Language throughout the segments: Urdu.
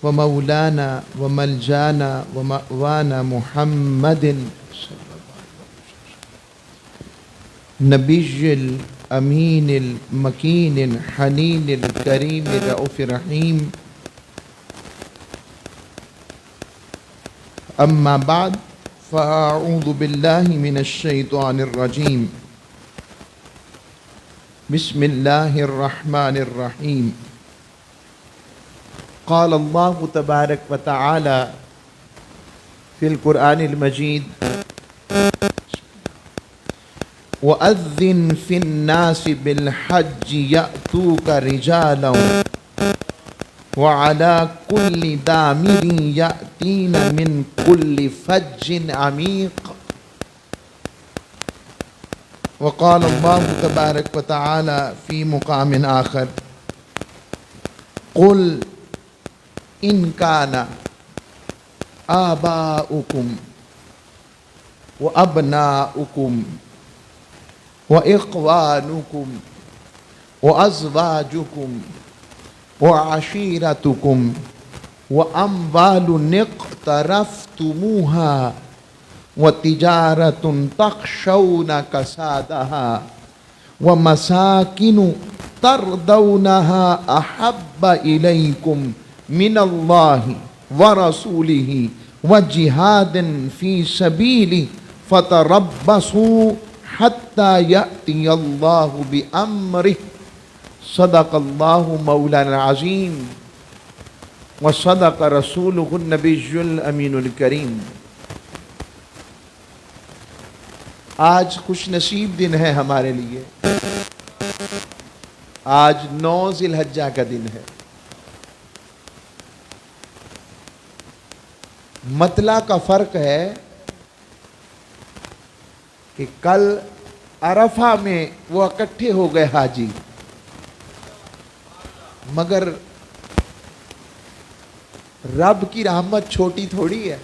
ومولانا وملجانا ومأوانا محمد نبي الأمين المكين الحنين الكريم الرؤوف الرحيم. أما بعد فأعوذ بالله من الشيطان الرجيم. بسم الله الرحمن الرحيم. قال الله تبارك وتعالى في القرآن المجيد: وأذن في الناس بالحج يأتوك رجالا وعلى كل ضامر يأتين من كل فج عميق. وقال الله تبارك وتعالى في مقام آخر: قل إن كان آباؤكم وأبناؤكم وإخوانكم وأزواجكم وعشيرتكم وأموال اقترفتموها وتجارة تخشون كسادها ومساكن ترضونها أحب إليكم من الله ورسوله وجهاد في سبيله فتربصوا حتى يأتي الله بأمره. صدق الله مولانا العظيم وصدق رسوله النبي الأمين الكريم. آج خوش نصیب دن ہے ہمارے لیے. آج 9 ذی الحجہ کا دن ہے. مطلع کا فرق ہے کہ کل عرفہ میں وہ اکٹھے ہو گئے حاجی، مگر رب کی رحمت چھوٹی تھوڑی ہے.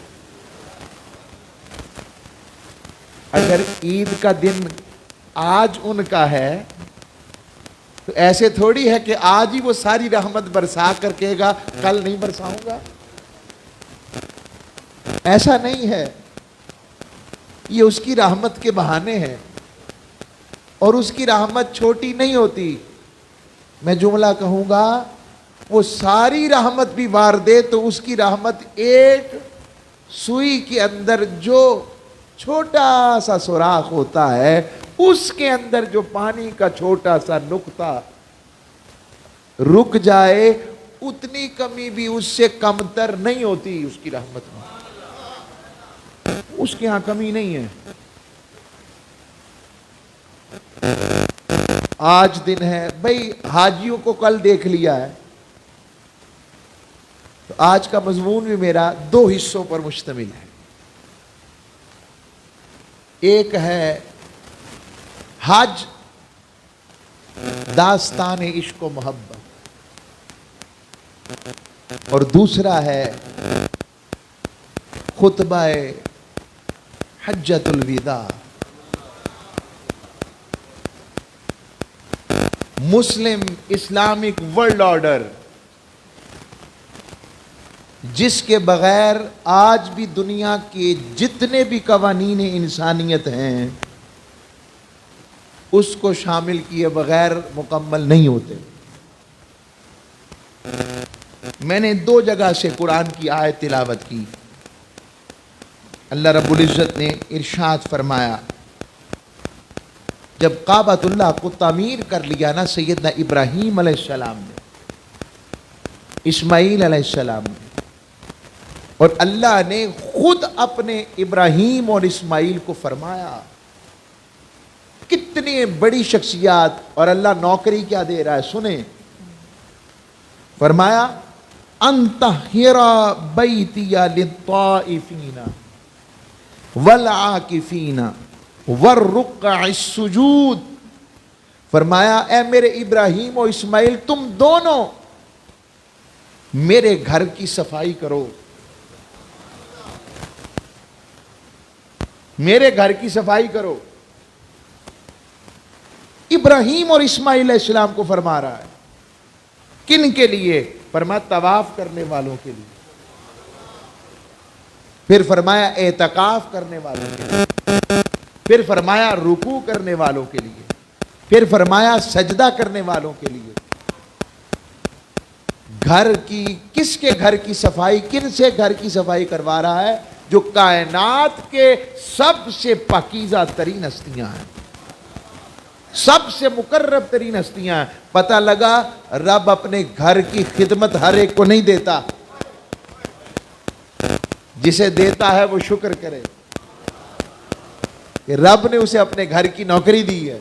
اگر عید کا دن آج ان کا ہے تو ایسے تھوڑی ہے کہ آج ہی وہ ساری رحمت برسا کر کہے گا کل نہیں برساؤں گا. ایسا نہیں ہے. یہ اس کی رحمت کے بہانے ہیں اور اس کی رحمت چھوٹی نہیں ہوتی. میں جملہ کہوں گا، وہ ساری رحمت بھی وار دے تو اس کی رحمت ایک سوئی کے اندر جو چھوٹا سا سوراخ ہوتا ہے، اس کے اندر جو پانی کا چھوٹا سا نقطہ رک جائے، اتنی کمی بھی اس سے کمتر نہیں ہوتی اس کی رحمت میں. اس کے ہاں کمی نہیں ہے. آج دن ہے بھئی، حاجیوں کو کل دیکھ لیا ہے تو آج کا مضمون بھی میرا 2 حصوں پر مشتمل ہے. ایک ہے حج داستان عشق و محبت، اور دوسرا ہے خطبہ حجۃ الوداع. مسلم اسلامک ورلڈ آرڈر، جس کے بغیر آج بھی دنیا کے جتنے بھی قوانین انسانیت ہیں اس کو شامل کیے بغیر مکمل نہیں ہوتے. میں نے 2 جگہ سے قرآن کی آیت تلاوت کی. اللہ رب العزت نے ارشاد فرمایا، جب کعبۃ اللہ کو تعمیر کر لیا نا سیدنا ابراہیم علیہ السلام نے، اسماعیل علیہ السلام نے، اور اللہ نے خود اپنے ابراہیم اور اسماعیل کو فرمایا، کتنی بڑی شخصیات، اور اللہ نوکری کیا دے رہا ہے سنیں. فرمایا انطہر بیتی للطائفین والعاکفین والرکع السجود. فرمایا اے میرے ابراہیم و اسماعیل، تم دونوں میرے گھر کی صفائی کرو، میرے گھر کی صفائی کرو. ابراہیم اور اسماعیل علیہ السلام کو فرما رہا ہے. کن کے لیے؟ فرمایا طواف کرنے والوں کے لیے، پھر فرمایا اعتکاف کرنے والوں کے لیے، پھر فرمایا رکوع کرنے والوں کے لیے، پھر فرمایا سجدہ کرنے والوں کے لیے۔ گھر کی، کس کے گھر کی صفائی، کن سے گھر کی صفائی کروا رہا ہے؟ جو کائنات کے سب سے پاکیزہ ترین ہستیاں ہیں، سب سے مقرب ترین ہستیاں ہیں۔ پتہ لگا رب اپنے گھر کی خدمت ہر ایک کو نہیں دیتا، جسے دیتا ہے وہ شکر کرے کہ رب نے اسے اپنے گھر کی نوکری دی ہے،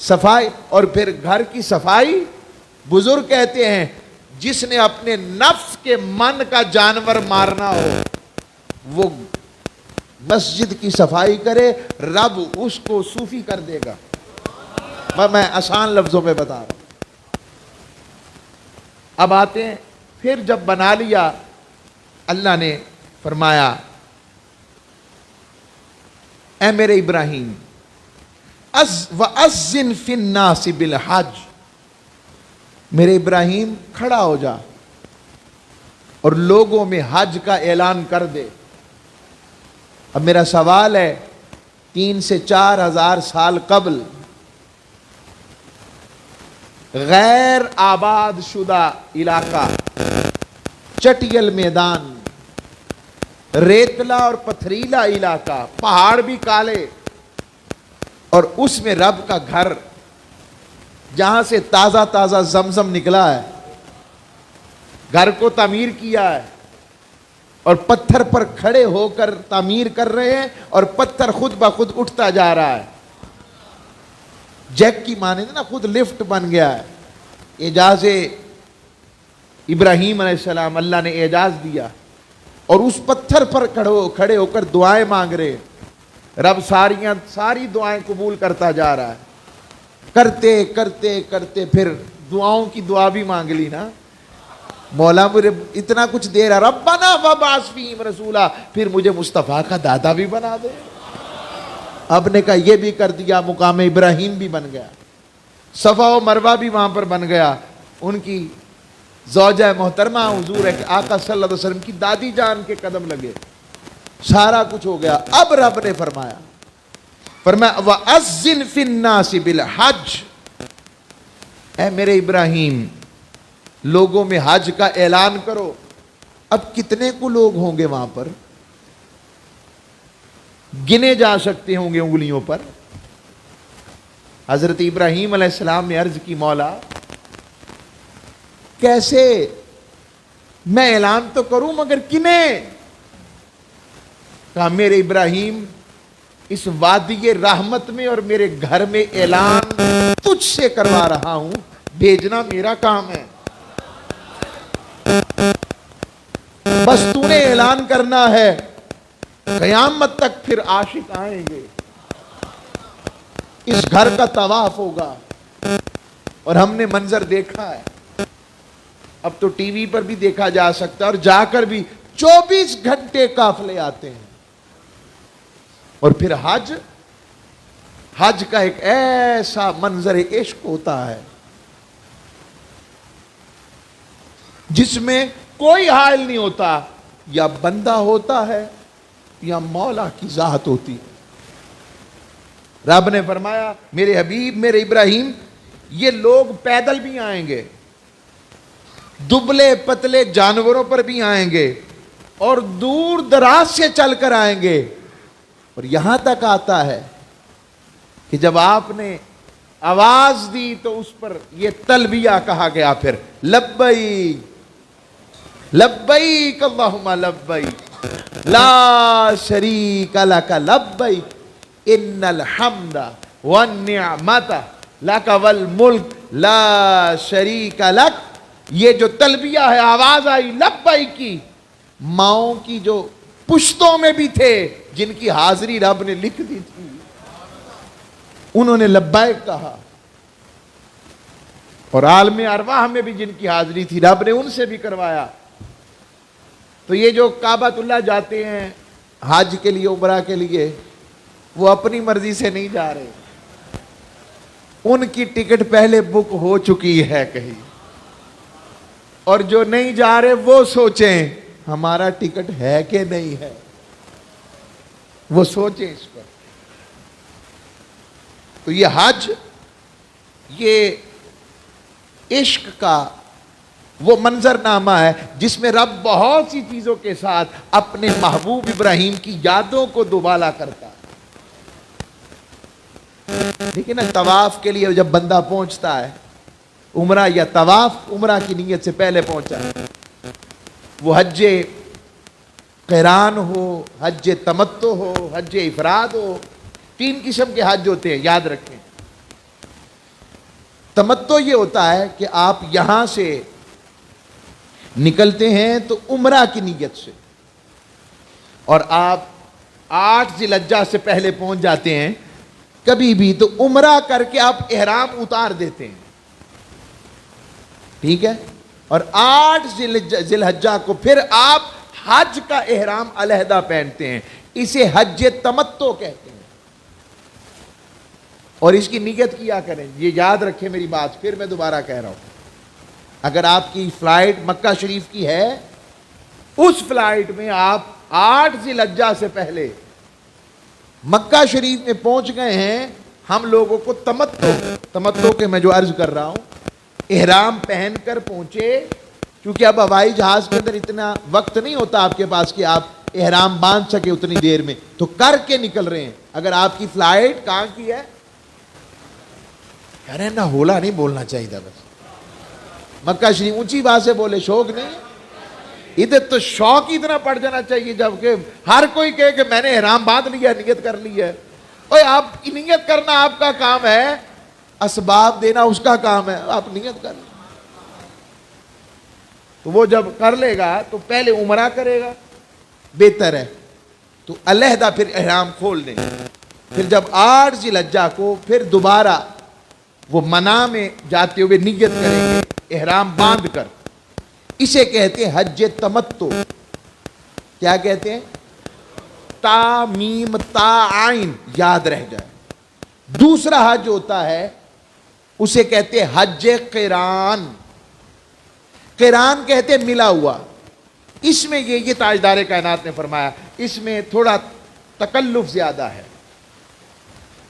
صفائی۔ اور پھر گھر کی صفائی بزرگ کہتے ہیں جس نے اپنے نفس کے من کا جانور مارنا ہو وہ مسجد کی صفائی کرے، رب اس کو صوفی کر دے گا۔ میں آسان لفظوں میں بتا رہا ہوں۔ اب آتے ہیں، پھر جب بنا لیا اللہ نے فرمایا اے میرے ابراہیم وَأَذِّن فِي النَّاسِ بِالْحَجِّ، میرے ابراہیم کھڑا ہو جا اور لوگوں میں حج کا اعلان کر دے۔ اب میرا سوال ہے، 3 سے 4 ہزار سال قبل غیر آباد شدہ علاقہ، چٹیل میدان، ریتلا اور پتھریلا علاقہ، پہاڑ بھی کالے، اور اس میں رب کا گھر جہاں سے تازہ تازہ زمزم نکلا ہے، گھر کو تعمیر کیا ہے اور پتھر پر کھڑے ہو کر تعمیر کر رہے ہیں، اور پتھر خود بخود اٹھتا جا رہا ہے، جیک کی مانند نا، خود لفٹ بن گیا ہے۔ اعجاز ابراہیم علیہ السلام، اللہ نے اعجاز دیا، اور اس پتھر پر کھڑے ہو کر دعائیں مانگ رہے، رب ساری دعائیں قبول کرتا جا رہا ہے۔ کرتے کرتے کرتے پھر دعاؤں کی دعا بھی مانگ لی نا، مولا مجھے اتنا کچھ دے رہا، ربنا وبعث فیہم رسولا، پھر مجھے مصطفیٰ کا دادا بھی بنا دے۔ اب نے کہا یہ بھی کر دیا، مقام ابراہیم بھی بن گیا، صفا و مروہ بھی وہاں پر بن گیا، ان کی زوجہ محترمہ حضور آقا صلی اللہ علیہ وسلم کی دادی جان کے قدم لگے، سارا کچھ ہو گیا۔ اب رب نے فرمایا وَأَذِّن فِي النَّاسِ بِالْحَجِّ، اے میرے ابراہیم لوگوں میں حج کا اعلان کرو۔ اب کتنے کو لوگ ہوں گے وہاں پر؟ گنے جا سکتے ہوں گے انگلیوں پر۔ حضرت ابراہیم علیہ السلام نے عرض کی، مولا کیسے؟ میں اعلان تو کروں مگر کنے؟ کہا میرے ابراہیم اس وادی رحمت میں اور میرے گھر میں اعلان تجھ سے کروا رہا ہوں، بھیجنا میرا کام ہے، بس تو نے اعلان کرنا ہے، قیامت تک پھر عاشق آئیں گے، اس گھر کا طواف ہوگا۔ اور ہم نے منظر دیکھا ہے، اب تو ٹی وی پر بھی دیکھا جا سکتا ہے، اور جا کر بھی 24 گھنٹے قافلے آتے ہیں۔ اور پھر حج کا ایک ایسا منظر عشق ہوتا ہے جس میں کوئی حائل نہیں ہوتا، یا بندہ ہوتا ہے یا مولا کی ذات ہوتی ہے۔ رب نے فرمایا میرے حبیب میرے ابراہیم یہ لوگ پیدل بھی آئیں گے، دبلے پتلے جانوروں پر بھی آئیں گے، اور دور دراز سے چل کر آئیں گے۔ اور یہاں تک آتا ہے کہ جب آپ نے آواز دی تو اس پر یہ تلبیہ کہا گیا، پھر لبیک لبیک اللہم لبیک لا شریک لک لبیک ان الحمد والنعمت لک والملک لا شریک لک۔ یہ جو تلبیہ ہے، آواز آئی لبیک کی، ماؤں کی جو پشتوں میں بھی تھے جن کی حاضری رب نے لکھ دی تھی، انہوں نے لبیک کہا، اور عالم ارواح میں بھی جن کی حاضری تھی رب نے ان سے بھی کروایا۔ تو یہ جو کعبۃ اللہ جاتے ہیں حج کے لیے، عمرہ کے لیے، وہ اپنی مرضی سے نہیں جا رہے، ان کی ٹکٹ پہلے بک ہو چکی ہے کہیں، اور جو نہیں جا رہے وہ سوچیں ہمارا ٹکٹ ہے کہ نہیں ہے، وہ سوچیں اس پر۔ تو یہ حج، یہ عشق کا وہ منظر نامہ ہے جس میں رب بہت سی چیزوں کے ساتھ اپنے محبوب ابراہیم کی یادوں کو دوبالا کرتا ہے۔ لیکن طواف کے لیے جب بندہ پہنچتا ہے، عمرہ یا طواف عمرہ کی نیت سے پہلے پہنچا ہے، وہ حج قران ہو، حج تمتع ہو، حج افراد ہو، 3 قسم کے حج ہوتے ہیں، یاد رکھیں۔ تمتع یہ ہوتا ہے کہ آپ یہاں سے نکلتے ہیں تو عمرہ کی نیت سے، اور آپ 8 ذی الحجہ سے پہلے پہنچ جاتے ہیں کبھی بھی، تو عمرہ کر کے آپ احرام اتار دیتے ہیں، ٹھیک ہے؟ اور 8 ذی الحجہ کو پھر آپ حج کا احرام علیحدہ پہنتے ہیں، اسے حج تمتع کہتے ہیں، اور اس کی نیت کیا کریں۔ یہ یاد رکھیں میری بات، پھر میں دوبارہ کہہ رہا ہوں، اگر آپ کی فلائٹ مکہ شریف کی ہے، اس فلائٹ میں آپ 8 ذی الحجہ سے پہلے مکہ شریف میں پہنچ گئے ہیں، ہم لوگوں کو تمتع کے میں جو عرض کر رہا ہوں، احرام پہن کر پہنچے، کیونکہ اب ہوائی جہاز کے اندر اتنا وقت نہیں ہوتا آپ کے پاس کہ آپ احرام باندھ سکے اتنی دیر میں، تو کر کے نکل رہے ہیں۔ اگر آپ کی فلائٹ کہاں کی ہے، کہہ رہے ہیں نا ہولا نہیں بولنا چاہیے تھا، بس مکہ شریف اونچی بات سے بولے، شوق نہیں، ادھر تو شوق ہی اتنا پڑ جانا چاہیے جبکہ ہر کوئی کہے کہ میں نے احرام باندھ لیا، نیت کر لی ہے۔ اوے آپ نیت کرنا آپ کا کام ہے، اسباب دینا اس کا کام ہے، آپ نیت کر لیں۔ تو وہ جب کر لے گا تو پہلے عمرہ کرے گا، بہتر ہے، تو علیحدہ پھر احرام کھول دیں، پھر جب 8 ذی الحجہ کو پھر دوبارہ وہ منا میں جاتے ہوئے نیت کریں گے احرام باندھ کر، اسے کہتے ہیں حج تمتع۔ کیا کہتے ہیں؟ تا میم تا عین یاد رہ جائے۔ دوسرا حج ہوتا ہے اسے کہتے ہیں حج قران۔ قران کہتے ہیں ملا ہوا، اس میں یہ تاجدار کائنات نے فرمایا، اس میں تھوڑا تکلف زیادہ ہے،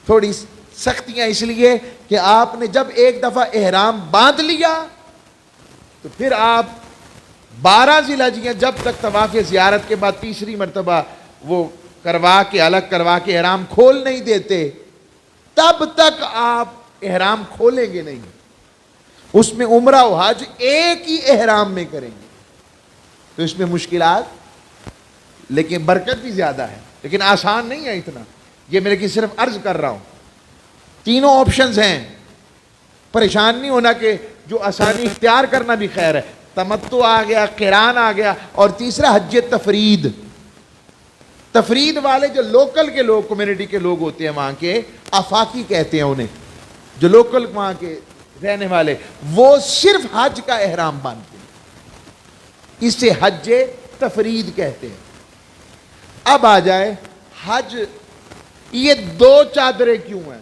تھوڑی سختیاں، اس لیے کہ آپ نے جب ایک دفعہ احرام باندھ لیا تو پھر آپ 12 ذی الحجہ جب تک طواف زیارت کے بعد تیسری مرتبہ وہ کروا کے الگ کروا کے احرام کھول نہیں دیتے، تب تک آپ احرام کھولیں گے نہیں۔ اس میں عمرہ و حج ایک ہی احرام میں کریں گے، تو اس میں مشکلات لیکن برکت بھی زیادہ ہے، لیکن آسان نہیں ہے اتنا، یہ میں لیکن صرف عرض کر رہا ہوں۔ تینوں آپشنز ہیں، پریشان نہیں ہونا کہ جو آسانی اختیار کرنا بھی خیر ہے۔ تمتع آ گیا، قران آ گیا، اور تیسرا حج تفرید۔ تفرید والے جو لوکل کے لوگ، کمیونٹی کے لوگ ہوتے ہیں وہاں کے، آفاقی کہتے ہیں انہیں، جو لوکل وہاں کے رہنے والے، وہ صرف حج کا احرام باندھتے ہیں، اسے حج تفرید کہتے ہیں۔ اب آ جائے حج، یہ 2 چادریں کیوں ہیں؟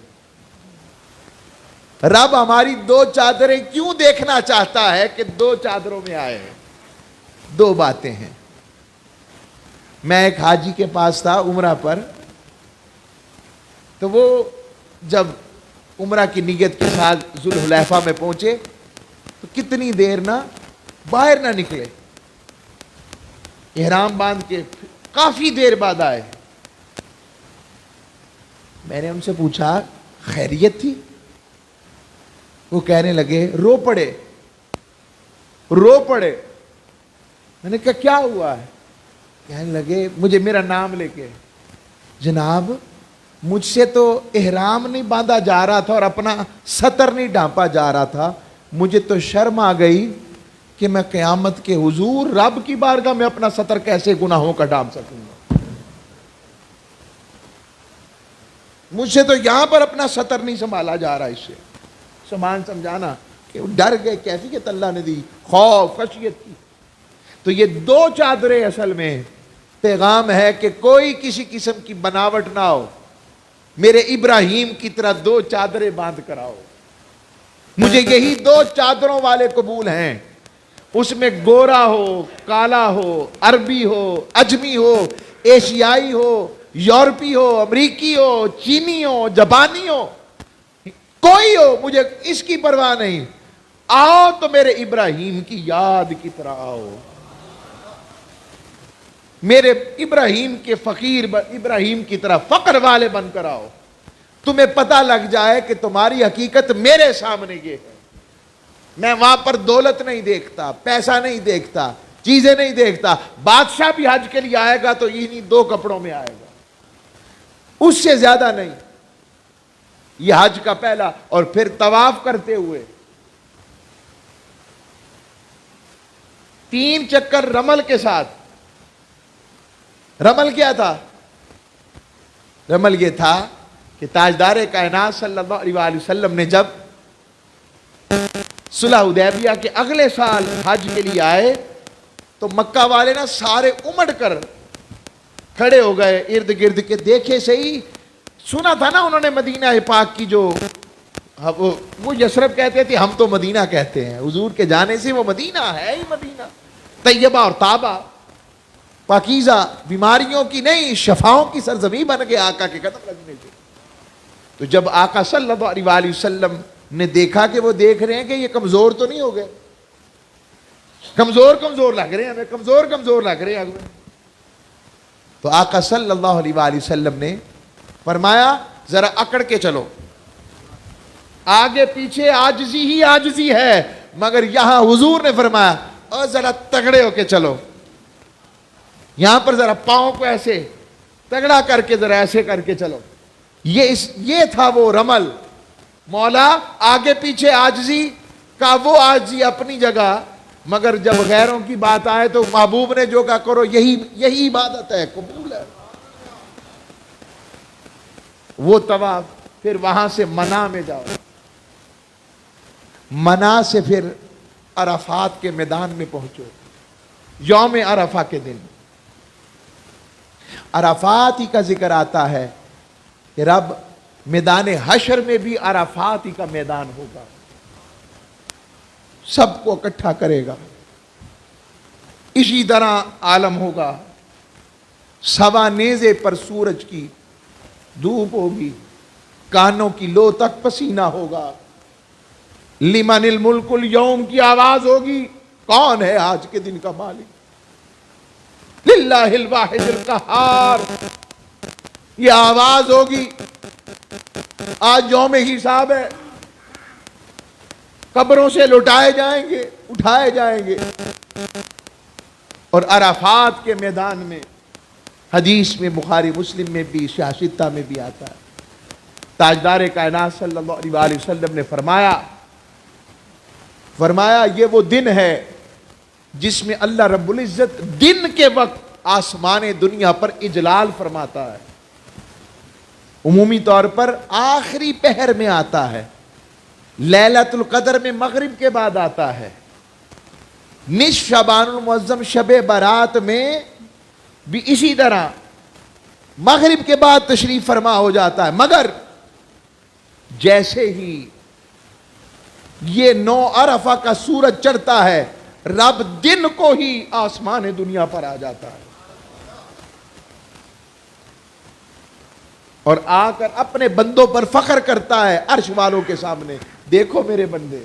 رب ہماری 2 چادریں کیوں دیکھنا چاہتا ہے کہ 2 چادروں میں آئے ہیں؟ 2 باتیں ہیں۔ میں ایک حاجی کے پاس تھا عمرہ پر، تو وہ جب عمرہ کی نیت کے ساتھ ذوالحلیفہ میں پہنچے تو کتنی دیر نہ باہر نہ نکلے، احرام باندھ کے کافی دیر بعد آئے۔ میں نے ان سے پوچھا خیریت تھی؟ وہ کہنے لگے، رو پڑے۔ میں نے کہا کیا ہوا ہے؟ کہنے لگے مجھے میرا نام لے کے، جناب مجھ سے تو احرام نہیں باندھا جا رہا تھا اور اپنا سطر نہیں ڈھانپا جا رہا تھا، مجھے تو شرم آ گئی کہ میں قیامت کے حضور رب کی بارگاہ میں اپنا سطر کیسے گناہوں کا ڈھانپ سکوں گا، مجھ سے تو یہاں پر اپنا سطر نہیں سنبھالا جا رہا۔ اس سے سامان سمجھانا کہ وہ ڈر گئے، کیفیت اللہ نے دی، خوف خشیت کی۔ تو یہ 2 چادریں اصل میں پیغام ہے کہ کوئی کسی قسم کی بناوٹ نہ ہو، میرے ابراہیم کی طرح 2 چادریں باندھ کر آؤ، مجھے یہی 2 چادروں والے قبول ہیں۔ اس میں گورا ہو، کالا ہو، عربی ہو، اجمی ہو، ایشیائی ہو، یورپی ہو، امریکی ہو، چینی ہو، جاپانی ہو، کوئی ہو، مجھے اس کی پرواہ نہیں، آؤ تو میرے ابراہیم کی یاد کی طرح آؤ، میرے ابراہیم کے فقیر ابراہیم کی طرح فقر والے بن کر آؤ، تمہیں پتہ لگ جائے کہ تمہاری حقیقت میرے سامنے یہ ہے۔ میں وہاں پر دولت نہیں دیکھتا، پیسہ نہیں دیکھتا، چیزیں نہیں دیکھتا۔ بادشاہ بھی حج کے لیے آئے گا تو انہی 2 کپڑوں میں آئے گا، اس سے زیادہ نہیں۔ یہ حج کا پہلا، اور پھر طواف کرتے ہوئے 3 چکر رمل کے ساتھ۔ رمل کیا تھا؟ رمل یہ تھا کہ تاجدار کائنات صلی اللہ علیہ وآلہ وسلم نے جب صلح حدیبیہ کے اگلے سال حج کے لیے آئے تو مکہ والے نا سارے امڑ کر کھڑے ہو گئے ارد گرد کے، دیکھے صحیح، سنا تھا نا انہوں نے مدینہ پاک کی جو وہ یثرب کہتے تھے، ہم تو مدینہ کہتے ہیں، حضور کے جانے سے وہ مدینہ ہے ہی مدینہ، طیبہ اور طابہ، پاکیزہ، بیماریوں کی نہیں شفاؤں کی سرزمین بن گئے آقا کے قدم لگنے سے۔ تو جب آقا صلی اللہ علیہ وآلہ وسلم نے دیکھا کہ وہ دیکھ رہے ہیں کہ یہ کمزور تو نہیں ہو گئے، کمزور لگ رہے ہیں ہمیں، کمزور لگ رہے ہیں ہمیں، تو آقا صلی اللہ علیہ وآلہ وسلم نے فرمایا ذرا اکڑ کے چلو، آگے پیچھے عاجزی ہی عاجزی ہے، مگر یہاں حضور نے فرمایا اور ذرا تگڑے ہو کے چلو، یہاں پر ذرا پاؤں کو ایسے تگڑا کر کے ذرا ایسے کر کے چلو۔ یہ تھا وہ رمل، مولا آگے پیچھے عاجزی کا وہ عاجزی اپنی جگہ، مگر جب غیروں کی بات آئے تو محبوب نے جو کہا کرو یہی عبادت ہے، قبول ہے۔ وہ طواف، پھر وہاں سے منا میں جاؤ، منا سے پھر عرفات کے میدان میں پہنچو، یوم عرفہ کے دن عرفات ہی کا ذکر آتا ہے کہ رب میدان حشر میں بھی عرفات ہی کا میدان ہوگا، سب کو اکٹھا کرے گا، اسی طرح عالم ہوگا، سوا نیزے پر سورج کی دھوپ ہوگی، کانوں کی لو تک پسینہ ہوگا، لمن الملک اليوم کی آواز ہوگی، کون ہے آج کے دن کا مالک، للہ الواحد القہار، یہ آواز ہوگی۔ آج یوم حساب ہے، قبروں سے لٹائے جائیں گے، اٹھائے جائیں گے، اور عرفات کے میدان میں حدیث میں بخاری مسلم میں بھی شاشتہ میں بھی آتا ہے، تاجدار کائنات صلی اللہ علیہ وآلہ وسلم نے فرمایا یہ وہ دن ہے جس میں اللہ رب العزت دن کے وقت آسمان دنیا پر اجلال فرماتا ہے، عمومی طور پر آخری پہر میں آتا ہے، لیلۃ القدر میں مغرب کے بعد آتا ہے، نصف شعبان المعظم شب برات میں بھی اسی طرح مغرب کے بعد تشریف فرما ہو جاتا ہے، مگر جیسے ہی یہ 9 عرفہ کا سورج چڑھتا ہے رب دن کو ہی آسمان دنیا پر آ جاتا ہے اور آ کر اپنے بندوں پر فخر کرتا ہے عرش والوں کے سامنے، دیکھو میرے بندے،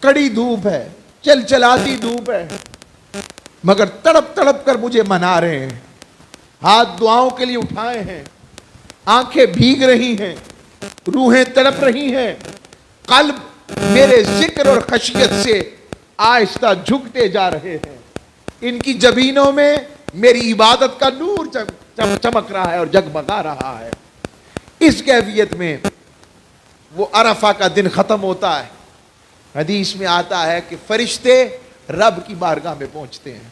کڑی دھوپ ہے، چلاتی دھوپ ہے، مگر تڑپ تڑپ کر مجھے منا رہے ہیں، ہاتھ دعاؤں کے لیے اٹھائے ہیں، آنکھیں بھیگ رہی ہیں، روحیں تڑپ رہی ہیں، قلب میرے ذکر اور خشیت سے آہستہ جھکتے جا رہے ہیں، ان کی جبینوں میں میری عبادت کا نور چمک رہا ہے اور جگمگا رہا ہے۔ اس کیفیت میں وہ عرفہ کا دن ختم ہوتا ہے، حدیث میں آتا ہے کہ فرشتے رب کی بارگاہ میں پہنچتے ہیں،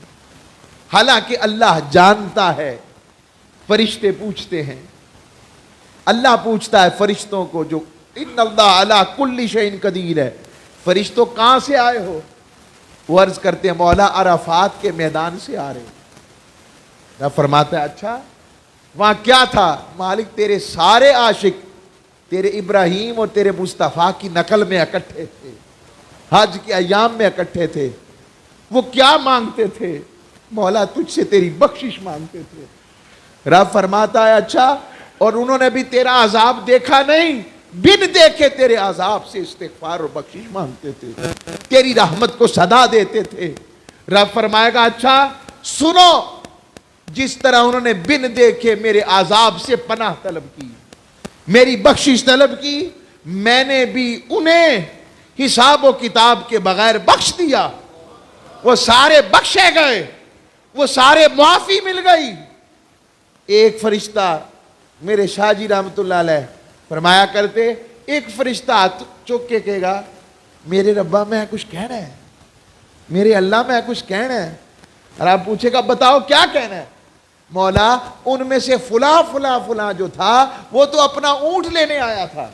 حالانکہ اللہ جانتا ہے، فرشتے پوچھتے ہیں، اللہ پوچھتا ہے فرشتوں کو، جو ان اللہ علی کل شیء قدیر ہے، فرشتوں کہاں سے آئے ہو؟ وہ عرض کرتے ہیں مولا عرفات کے میدان سے آ رہے ہیں۔ رب فرماتا ہے اچھا وہاں کیا تھا؟ مالک تیرے سارے عاشق تیرے ابراہیم اور تیرے مصطفیٰ کی نقل میں اکٹھے تھے، حج کے ایام میں اکٹھے تھے. وہ کیا مانگتے تھے؟ مولا تجھ سے تیری بخشش مانگتے تھے. رب فرماتا ہے اچھا، اور انہوں نے بھی تیرا عذاب دیکھا نہیں، بن دیکھے تیرے عذاب سے استغفار اور بخشش مانگتے تھے، تیری رحمت کو صدا دیتے تھے. رب فرمائے گا اچھا سنو، جس طرح انہوں نے بن دیکھے میرے عذاب سے پناہ طلب کی، میری بخشش طلب کی، میں نے بھی انہیں حساب و کتاب کے بغیر بخش دیا. وہ سارے بخشے گئے، وہ سارے معافی مل گئی. ایک فرشتہ میرے شاہ جی رحمت اللہ علیہ فرمایا کرتے، ایک فرشتہ چوک کے کہے گا میرے ربا میں کچھ کہنا ہے، میرے اللہ میں کچھ کہنا ہے. اور آپ پوچھے گا بتاؤ کیا کہنا ہے؟ مولا ان میں سے فلاں فلاں فلاں جو تھا وہ تو اپنا اونٹ لینے آیا تھا،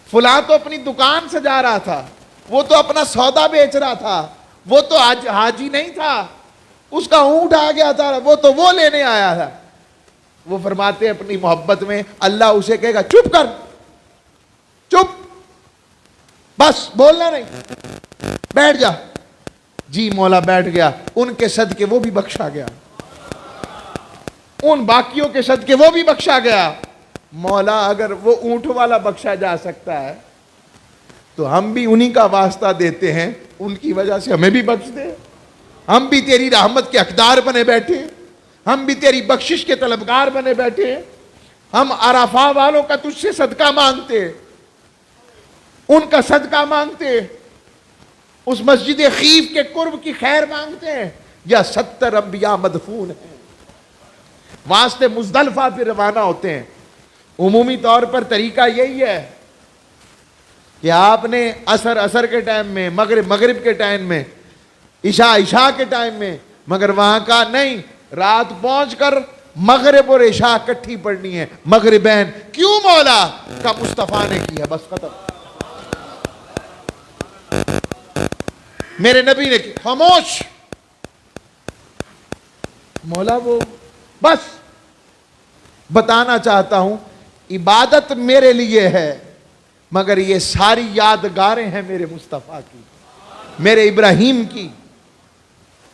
فلاں تو اپنی دکان سجا رہا تھا، وہ تو اپنا سودا بیچ رہا تھا، وہ تو حاجی نہیں تھا، اس کا اونٹ آ گیا تھا، وہ تو وہ لینے آیا تھا. وہ فرماتے ہیں اپنی محبت میں اللہ اسے کہے گا چپ کر، چپ، بس بولنا نہیں، بیٹھ جا. جی مولا بیٹھ گیا. ان کے صدقے وہ بھی بخشا گیا، ان باقیوں کے صدقے وہ بھی بخشا گیا. مولا اگر وہ اونٹ والا بخشا جا سکتا ہے تو ہم بھی انہی کا واسطہ دیتے ہیں، ان کی وجہ سے ہمیں بھی بخش دے. ہم بھی تیری رحمت کے حقدار بنے بیٹھے، ہم بھی تیری بخشش کے طلبگار بنے بیٹھے. ہم عرفہ والوں کا تجھ سے صدقہ مانگتے، ان کا صدقہ مانگتے، اس مسجد خیف کے قرب کی خیر مانگتے ہیں. یا 70 انبیاء مدفون ہیں، واسطے مزدلفہ پہ روانہ ہوتے ہیں. عمومی طور پر طریقہ یہی ہے کہ آپ نے عصر کے ٹائم میں، مغرب کے ٹائم میں، عشاء کے ٹائم میں، مگر وہاں کا نہیں، رات پہنچ کر مغرب اور عشاء کٹھی پڑھنی ہے. مغربین کیوں مولا؟ کا مصطفیٰ نے کی ہے، بس ختم. میرے نبی نے کی، خاموش. مولا وہ بس بتانا چاہتا ہوں عبادت میرے لیے ہے، مگر یہ ساری یادگاریں ہیں میرے مصطفیٰ کی، میرے ابراہیم کی.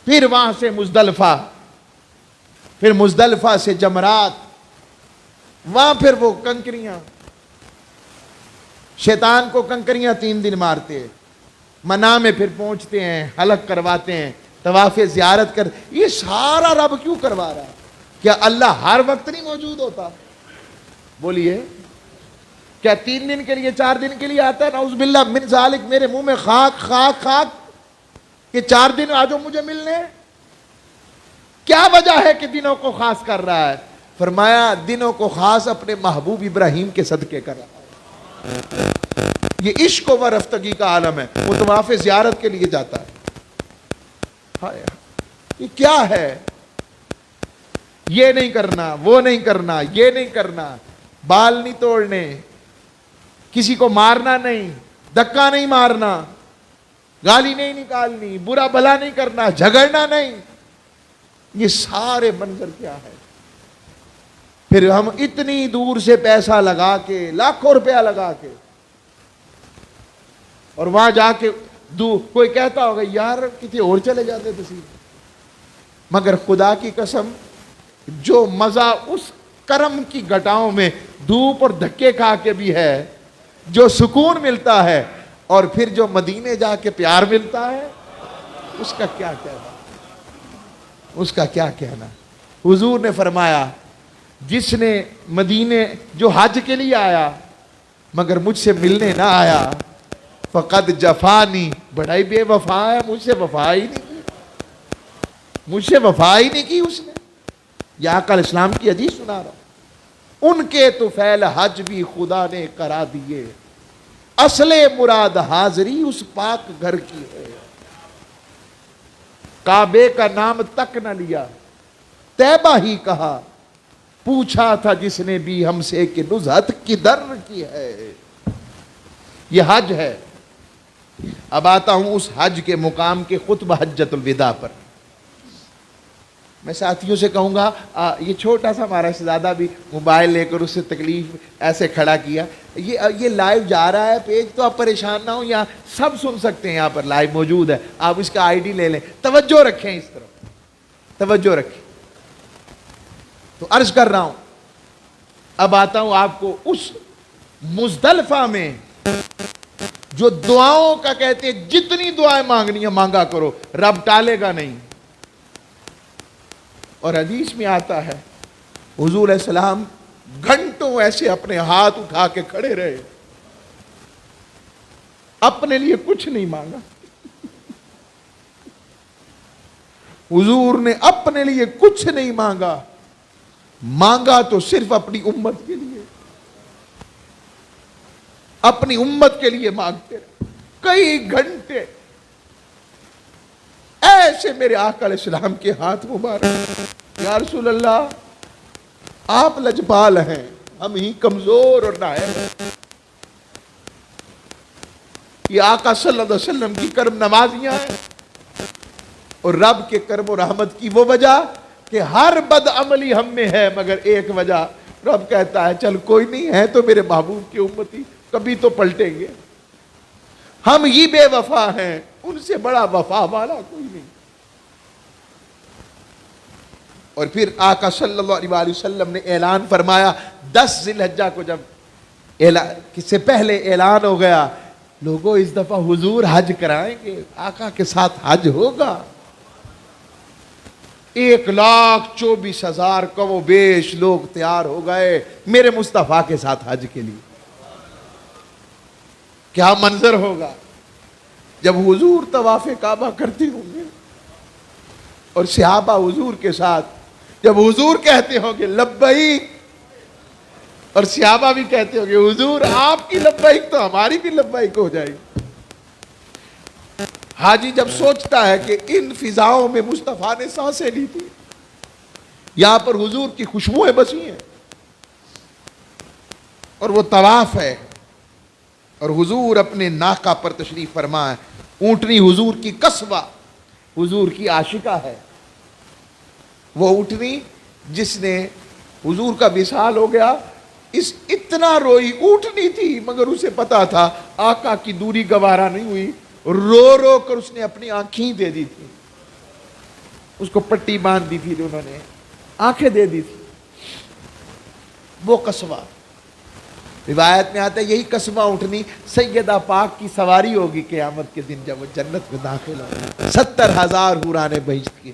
پھر وہاں سے مزدلفہ، پھر مزدلفہ سے جمرات، وہاں پھر وہ کنکریاں، شیطان کو کنکریاں 3 دن مارتے، منا میں پھر پہنچتے ہیں، حلق کرواتے ہیں، طواف زیارت کر. یہ سارا رب کیوں کروا رہا ہے؟ کیا اللہ ہر وقت نہیں موجود ہوتا؟ بولیے، کیا 3 دن کے لیے 4 دن کے لیے آتا ہے؟ نعوذ باللہ من ذالک. میرے منہ میں خاک خاک خاک کہ 4 دن آجو مجھے ملنے. کیا وجہ ہے کہ دنوں کو خاص کر رہا ہے؟ فرمایا دنوں کو خاص اپنے محبوب ابراہیم کے صدقے کر رہا ہے. یہ عشق و رفتگی کا عالم ہے. وہ طواف زیارت کے لیے جاتا ہے. یہ کیا ہے؟ یہ نہیں کرنا، وہ نہیں کرنا، یہ نہیں کرنا، بال نہیں توڑنے، کسی کو مارنا نہیں، دھکا نہیں مارنا، گالی نہیں نکالنی، برا بھلا نہیں کرنا، جھگڑنا نہیں. یہ سارے منظر کیا ہے؟ پھر ہم اتنی دور سے پیسہ لگا کے، لاکھوں روپیہ لگا کے، اور وہاں جا کے کوئی کہتا ہوگا یار کسی اور چلے جاتے تسی. مگر خدا کی قسم جو مزہ اس کرم کی گٹاؤں میں دھوپ اور دھکے کھا کے بھی ہے، جو سکون ملتا ہے، اور پھر جو مدینے جا کے پیار ملتا ہے، اس کا کیا کہنا، اس کا کیا کہنا. حضور نے فرمایا جس نے مدینے جو حج کے لیے آیا مگر مجھ سے ملنے نہ آیا، فقد جفانی، بڑا ہی بے وفا ہے، مجھ سے وفا ہی نہیں کی، مجھ سے وفا ہی نہیں کی اس نے. یہ آقا اسلام کی حدیث سنا رہا ہوں. ان کے تو فعل حج بھی خدا نے کرا دیے، اصل مراد حاضری اس پاک گھر کی ہے. کعبے کا نام تک نہ لیا، طیبہ ہی کہا، پوچھا تھا جس نے بھی ہم سے کہ نزہت کدھر کی ہے. یہ حج ہے. اب آتا ہوں اس حج کے مقام کے خطبہ حجۃ الوداع پر. میں ساتھیوں سے کہوں گا یہ چھوٹا سا ہمارا شہزادہ بھی موبائل لے کر اس سے تکلیف ایسے کھڑا کیا، یہ لائیو جا رہا ہے پیج، تو آپ پریشان نہ ہوں، یہاں سب سن سکتے ہیں، یہاں پر لائیو موجود ہے، آپ اس کا آئی ڈی لے لیں، توجہ رکھیں اس طرف، توجہ رکھیں۔ تو عرض کر رہا ہوں، اب آتا ہوں آپ کو اس مزدلفہ میں جو دعاؤں کا کہتے ہیں جتنی دعائیں مانگنی ہے مانگا کرو، رب ٹالے گا نہیں۔ اور حدیث میں آتا ہے حضور علیہ السلام گھنٹوں ایسے اپنے ہاتھ اٹھا کے کھڑے رہے، اپنے لیے کچھ نہیں مانگا، حضور نے اپنے لیے کچھ نہیں مانگا، مانگا تو صرف اپنی امت کے لیے، اپنی امت کے لیے مانگتے رہے کئی گھنٹے ایسے۔ میرے آقا علیہ السلام کے ہاتھ مبارک، یا رسول اللہ آپ لجپال ہیں، ہم ہی کمزور اور نائب ہیں، یہ آقا صلی اللہ علیہ وسلم کی کرم نوازیاں ہیں، اور رب کے کرم و رحمت کی وہ وجہ کہ ہر بد عملی ہم میں ہے، مگر ایک وجہ، رب کہتا ہے چل کوئی نہیں ہے تو میرے محبوب کی امتی، کبھی تو پلٹیں گے، ہم ہی بے وفا ہیں، ان سے بڑا وفا والا کوئی نہیں۔ اور پھر آقا صلی اللہ علیہ وسلم نے اعلان فرمایا، 10 ذی الحجہ کو جب کس سے پہلے اعلان ہو گیا، لوگوں اس دفعہ حضور حج کرائیں گے، آقا کے ساتھ حج ہوگا، 1,24,000 کم و بیش لوگ تیار ہو گئے میرے مصطفیٰ کے ساتھ حج کے لیے۔ کیا منظر ہوگا جب حضور طواف کعبہ کرتے ہوں گے اور صحابہ حضور کے ساتھ، جب حضور کہتے ہوں گے لبیک اور صحابہ بھی کہتے ہوں گے حضور آپ کی لبیک تو ہماری بھی لبیک ہو جائے گی۔ حاجی جب سوچتا ہے کہ ان فضاؤں میں مصطفیٰ نے سانسیں لی تھی، یہاں پر حضور کی خوشبوئیں بسی ہیں، اور وہ طواف ہے، اور حضور اپنے ناقہ پر تشریف فرما ہے، اونٹنی حضور کی قصبہ، حضور کی عاشقہ ہے، وہ اونٹنی جس نے حضور کا وصال ہو گیا، اتنا روئی، اونٹنی تھی مگر اسے پتا تھا آقا کی دوری گوارا نہیں ہوئی، رو رو کر اس نے اپنی آنکھیں دے دی تھی، اس کو پٹی باندھ دی تھی، انہوں نے آنکھیں دے دی تھی، وہ قصبہ۔ روایت میں آتا ہے یہی قصبہ اونٹنی سیدہ پاک کی سواری ہوگی قیامت کے دن جب وہ جنت میں داخل ہو، 70,000 حوران بہشت کی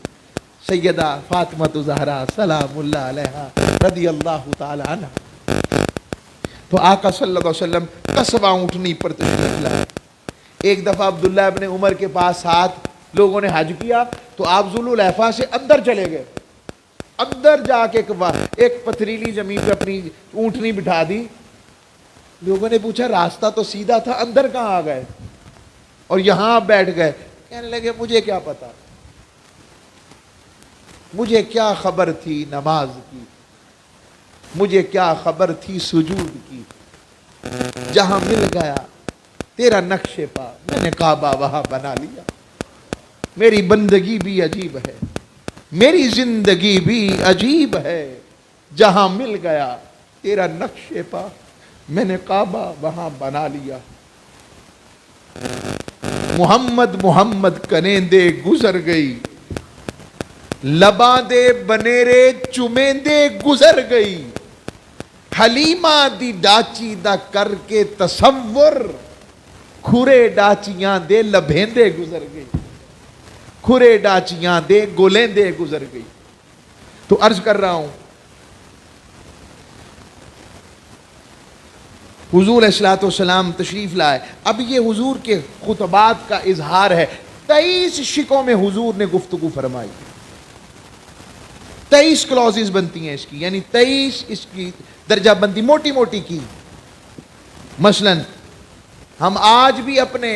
سیدہ فاطمہ زہرا سلام اللہ علیہا رضی اللہ تعالی عنہ۔ تو آقا صلی اللہ علیہ وسلم قصبہ اونٹنی پر تشریف لائے۔ ایک دفعہ عبداللہ ابن عمر کے پاس ساتھ لوگوں نے حج کیا تو آپ ذوالحلیفہ سے اندر چلے گئے، اندر جا کے ایک پتھریلی زمین پہ اپنی اونٹنی بٹھا دی، لوگوں نے پوچھا راستہ تو سیدھا تھا، اندر کہاں آ گئے اور یہاں آپ بیٹھ گئے؟ کہنے لگے مجھے کیا پتا، مجھے کیا خبر تھی نماز کی، مجھے کیا خبر تھی سجود کی، جہاں مل گیا تیرا نقش پا میں نے کعبہ وہاں بنا لیا، میری بندگی بھی عجیب ہے، میری زندگی بھی عجیب ہے، جہاں مل گیا تیرا نقش پا میں نے کعبہ وہاں بنا لیا۔ محمد محمد کنیندے گزر گئی، لباں دے بنیرے چمیندے گزر گئی، حلیمہ دی ڈاچی دا کر کے تصور، کھرے ڈاچیاں دے لبھیندے گزر گئی، کھرے ڈاچیاں دے گولیندے گزر گئی۔ تو عرض کر رہا ہوں حضور علیہ السلام تشریف لائے، اب یہ حضور کے خطبات کا اظہار ہے، 23 شکوں میں حضور نے گفتگو فرمائی، 23 کلوزز بنتی ہیں اس کی، یعنی 23 اس کی درجہ بندی موٹی موٹی کی۔ مثلا ہم آج بھی اپنے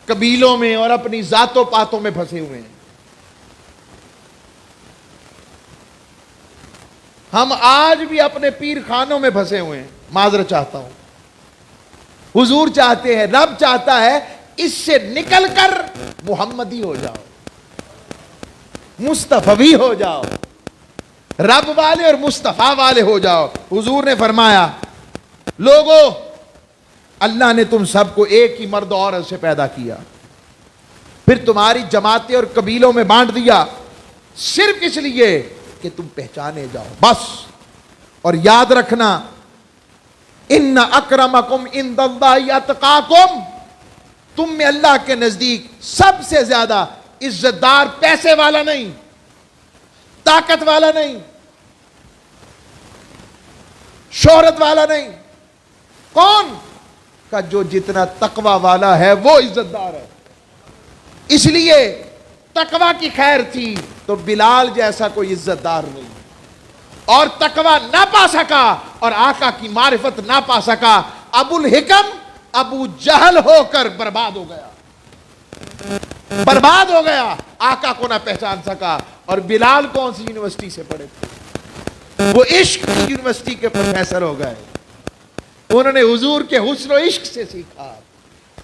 قبیلوں میں اور اپنی ذاتوں پاتوں میں پھنسے ہوئے ہیں، ہم آج بھی اپنے پیر خانوں میں پھنسے ہوئے ہیں، معذرت چاہتا ہوں۔ حضور چاہتے ہیں، رب چاہتا ہے اس سے نکل کر محمدی ہو جاؤ، مصطفی ہو جاؤ، رب والے اور مصطفیٰ والے ہو جاؤ۔ حضور نے فرمایا لوگو، اللہ نے تم سب کو ایک ہی مرد اور عورت سے پیدا کیا، پھر تمہاری جماعتیں اور قبیلوں میں بانٹ دیا، صرف اس لیے کہ تم پہچانے جاؤ بس۔ اور یاد رکھنا، ان اکرمکم عند اللہ اتقاکم، تم میں اللہ کے نزدیک سب سے زیادہ عزت دار پیسے والا نہیں، طاقت والا نہیں، شہرت والا نہیں، کون کا جو جتنا تقوی والا ہے وہ عزت دار ہے۔ اس لیے تقوی کی خیر تھی تو بلال جیسا کوئی عزت دار نہیں، اور تقوی نہ پا سکا اور آقا کی معرفت نہ پا سکا، ابو الحکم ابو جہل ہو کر برباد ہو گیا، برباد ہو گیا، آقا کو نہ پہچان سکا۔ اور بلال کون سی یونیورسٹی سے پڑھے تھے؟ وہ عشق کی یونیورسٹی کے پروفیسر ہو گئے۔ انہوں نے حضور کے حسن و عشق سے سیکھا،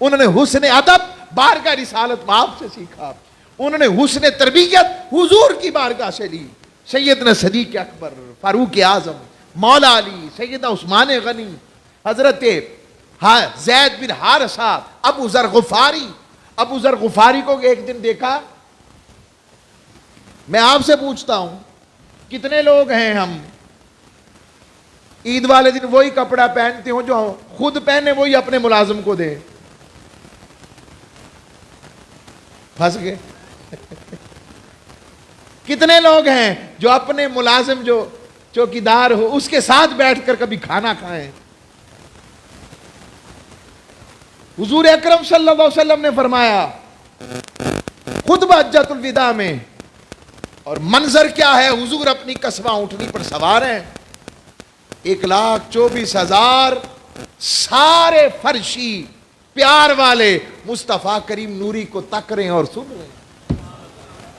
انہوں نے حسن ادب بارگاہ رسالت مآب سے سیکھا، انہوں نے حسن تربیت حضور کی بارگاہ سے لی۔ سیدنا صدیق اکبر، فاروق اعظم، مولا علی، سیدنا عثمان غنی، حضرت زید بن حارثہ، ابو ذر غفاری۔ ابو ذر غفاری کو ایک دن دیکھا۔ میں آپ سے پوچھتا ہوں، کتنے لوگ ہیں ہم عید والے دن وہی کپڑا پہنتے ہوں جو خود پہنے وہی اپنے ملازم کو دے؟ پھنس گئے۔ کتنے لوگ ہیں جو اپنے ملازم جو چوکیدار ہو اس کے ساتھ بیٹھ کر کبھی کھانا کھائیں؟ حضور اکرم صلی اللہ علیہ وسلم نے فرمایا خطبہ حجۃ الوداع میں، اور منظر کیا ہے، حضور اپنی کسبہ اونٹنی پر سوار ہیں، 1,24,000 سارے فرشی پیار والے مصطفیٰ کریم نوری کو تک رہے ہیں اور سن رہے ہیں۔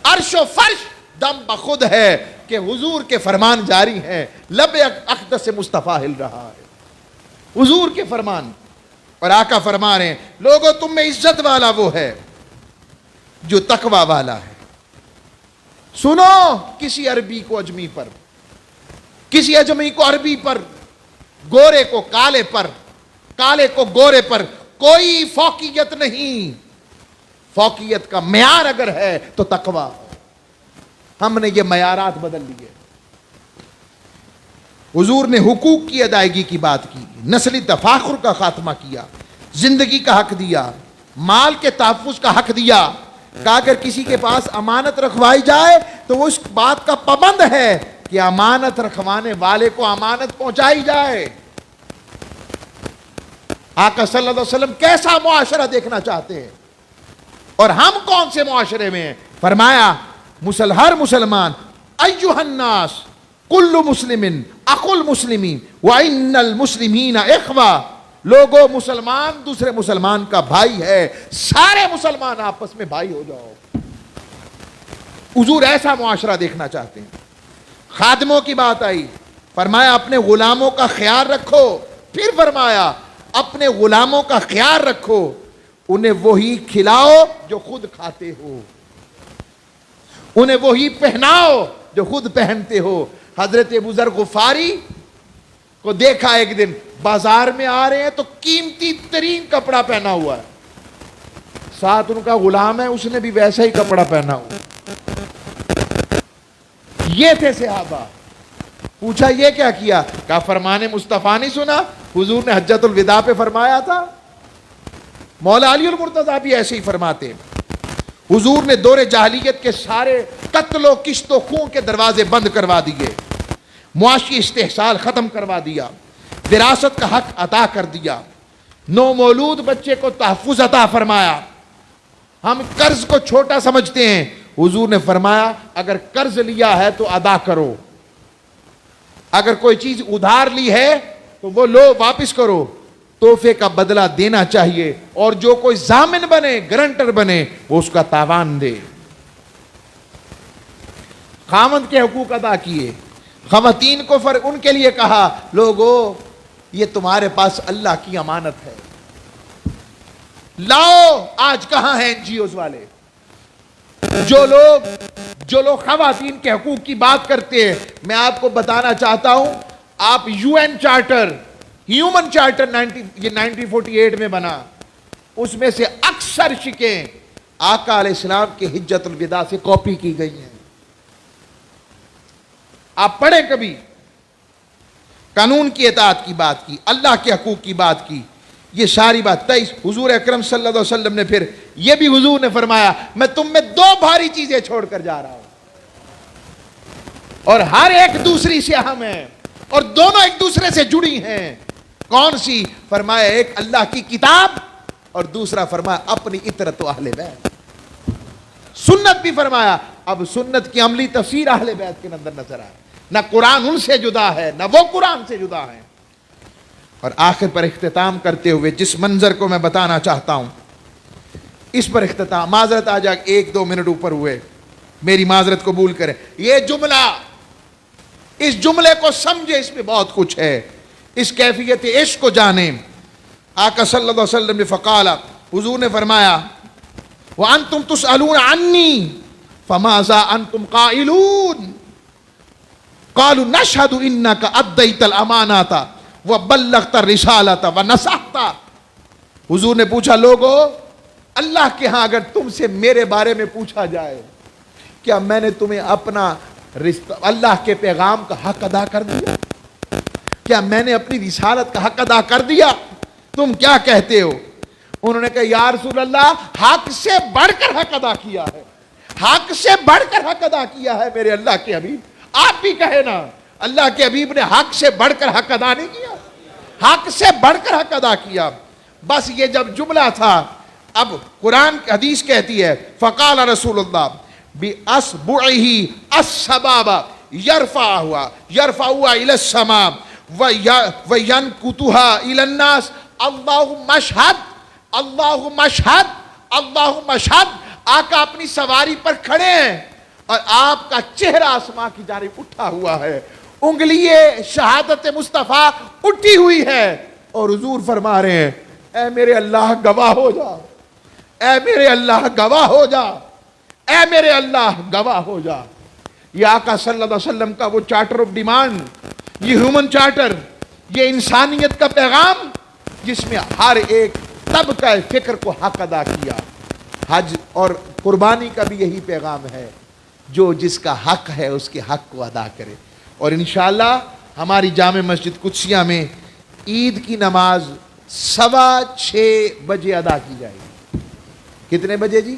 عرش و فرش دم بخود ہے کہ حضور کے فرمان جاری ہیں، لب اقدس سے مصطفیٰ ہل رہا ہے، حضور کے فرمان۔ اور آقا فرما رہے ہیں لوگوں تم میں عزت والا وہ ہے جو تقوی والا ہے۔ سنو، کسی عربی کو اجمی پر، کسی اجمی کو عربی پر، گورے کو کالے پر، کالے کو گورے پر کوئی فوقیت نہیں۔ فوقیت کا معیار اگر ہے تو تقوی۔ ہم نے یہ معیارات بدل لیے۔ حضور نے حقوق کی ادائیگی کی بات کی، نسلی تفاخر کا خاتمہ کیا، زندگی کا حق دیا، مال کے تحفظ کا حق دیا، کہ اگر کسی کے پاس امانت رکھوائی جائے تو وہ اس بات کا پابند ہے کہ امانت رکھوانے والے کو امانت پہنچائی جائے۔ آقا صلی اللہ علیہ وسلم کیسا معاشرہ دیکھنا چاہتے ہیں اور ہم کون سے معاشرے میں ہیں؟ فرمایا ہر مسلمان، ایھا الناس کل مسلم اخو المسلمین وان المسلمین اخوہ، لوگوں مسلمان دوسرے مسلمان کا بھائی ہے، سارے مسلمان آپس میں بھائی ہو جاؤ۔ حضور ایسا معاشرہ دیکھنا چاہتے ہیں۔ خادموں کی بات آئی، فرمایا اپنے غلاموں کا خیال رکھو، پھر فرمایا اپنے غلاموں کا خیال رکھو، انہیں وہی کھلاؤ جو خود کھاتے ہو، انہیں وہی پہناؤ جو خود پہنتے ہو۔ حضرت ابو ذر غفاری کو دیکھا ایک دن بازار میں آ رہے ہیں تو قیمتی ترین کپڑا پہنا ہوا ہے، ساتھ ان کا غلام ہے اس نے بھی ویسا ہی کپڑا پہنا ہوا۔ یہ تھے صحابہ۔ پوچھا یہ کیا کیا؟ کہا فرمان مصطفیٰ نہیں سنا؟ حضور نے حجۃ الوداع پہ فرمایا تھا۔ مولا علی المرتضیٰ بھی ایسے ہی فرماتے۔ حضور نے دور جاہلیت کے سارے قتل و کشت و خون کے دروازے بند کروا دیے، معاشی استحصال ختم کروا دیا، وراثت کا حق عطا کر دیا، نو مولود بچے کو تحفظ عطا فرمایا۔ ہم قرض کو چھوٹا سمجھتے ہیں، حضور نے فرمایا اگر قرض لیا ہے تو ادا کرو، اگر کوئی چیز ادھار لی ہے تو وہ لو واپس کرو، تحفے کا بدلہ دینا چاہیے، اور جو کوئی ضامن بنے گرنٹر بنے وہ اس کا تاوان دے۔ خاوند کے حقوق ادا کیے، خواتین کو ان کے لیے کہا لوگو یہ تمہارے پاس اللہ کی امانت ہے، لاؤ۔ آج کہاں ہیں NGOs والے؟ جو لوگ جو لوگ خواتین کے حقوق کی بات کرتے ہیں، میں آپ کو بتانا چاہتا ہوں، آپ U N charter, human charter 1948 میں بنا، اس میں سے اکثر شکیں آقا علیہ السلام کے حجت الوداع سے کاپی کی گئی ہیں۔ آپ پڑھیں کبھی، قانون کی اطاعت کی بات کی، اللہ کے حقوق کی بات کی، یہ ساری بات 23 حضور اکرم صلی اللہ علیہ وسلم نے پھر یہ بھی حضور نے فرمایا، میں تم میں 2 بھاری چیزیں چھوڑ کر جا رہا ہوں اور ہر ایک دوسری سے اہم ہے اور دونوں ایک دوسرے سے جڑی ہیں۔ کون سی؟ فرمایا ایک اللہ کی کتاب اور دوسرا فرمایا اپنی اطرت و اہل بیت۔ سنت بھی فرمایا، اب سنت کی عملی تفسیر اہل بیت کے اندر نظر آئے، نہ قرآن ان سے جدا ہے نہ وہ قرآن سے جدا ہے۔ اور آخر پر اختتام کرتے ہوئے جس منظر کو میں بتانا چاہتا ہوں، اس پر اختتام، معذرت آ جا 1-2 منٹ اوپر ہوئے، میری معذرت قبول کریں۔ یہ جملہ، اس جملے کو سمجھے، اس میں بہت کچھ ہے، اس کیفیت عشق کو جانیں۔ آقا صلی اللہ علیہ وسلم نے فقال، حضور نے فرمایا، وَأَنْتُمْ تُسْأَلُونَ عَنِّي فَمَاذَا أَنْتُمْ قَائِلُونَ قَالُوا نَشْهَدُ إِنَّكَ أَدَّيْتَ الْأَمَانَةَ وَبَلَّغْتَ الرِّسَالَةَ وَنَصَحْتَ۔ حضور نے پوچھا، لوگو اللہ کے ہاں اگر تم سے میرے بارے میں پوچھا جائے، کیا میں نے تمہیں اپنا اللہ کے پیغام کا حق ادا کر دیا؟ کیا میں نے اپنی رسالت کا حق ادا کر دیا؟ تم کیا کہتے ہو؟ انہوں نے کہا، یا رسول اللہ، حق سے بڑھ کر حق ادا کیا ہے، حق سے بڑھ کر حق ادا کیا ہے میرے اللہ کے حبیب۔ آپ بھی کہے نا، اللہ کے حبیب نے حق سے بڑھ کر حق ادا نہیں کیا، حق سے بڑھ کر حق ادا کیا۔ بس یہ جب جملہ تھا، اب قرآن کی حدیث کہتی ہے، فقال رسول اللہ بِأَصْبُعِهِ السَّبَابَ يَرْفَعُهَا إِلَى السَّمَاءِ وَيَنْكُتُهَا إِلَى النَّاسِ اللہم اشہد اللہم اشہد اللہم اشہد۔ آقا اپنی سواری پر کھڑے ہیں اور آپ کا چہرہ آسمان کی جانب اٹھا ہوا ہے، انگلی شہادت مصطفیٰ اٹھی ہوئی ہے، اور حضور فرما رہے ہیں، اے میرے اللہ گواہ ہو جا، اے میرے اللہ گواہ ہو جا، اے میرے اللہ گواہ ہو جا۔ یہ آقا صلی اللہ علیہ وسلم کا وہ چارٹر آف ڈیمانڈ، یہ ہیومن چارٹر، یہ انسانیت کا پیغام جس میں ہر ایک طبقہ فکر کو حق ادا کیا۔ حج اور قربانی کا بھی یہی پیغام ہے، جو جس کا حق ہے اس کے حق کو ادا کرے۔ اور انشاءاللہ ہماری جامع مسجد قدسیہ میں عید کی نماز 6:15 بجے ادا کی جائے گی۔ کتنے بجے جی؟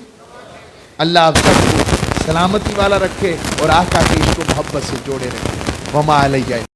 اللہ آپ سب کو سلامتی والا رکھے اور آقا کے عشق و محبت سے جوڑے رکھے۔ وما علیہ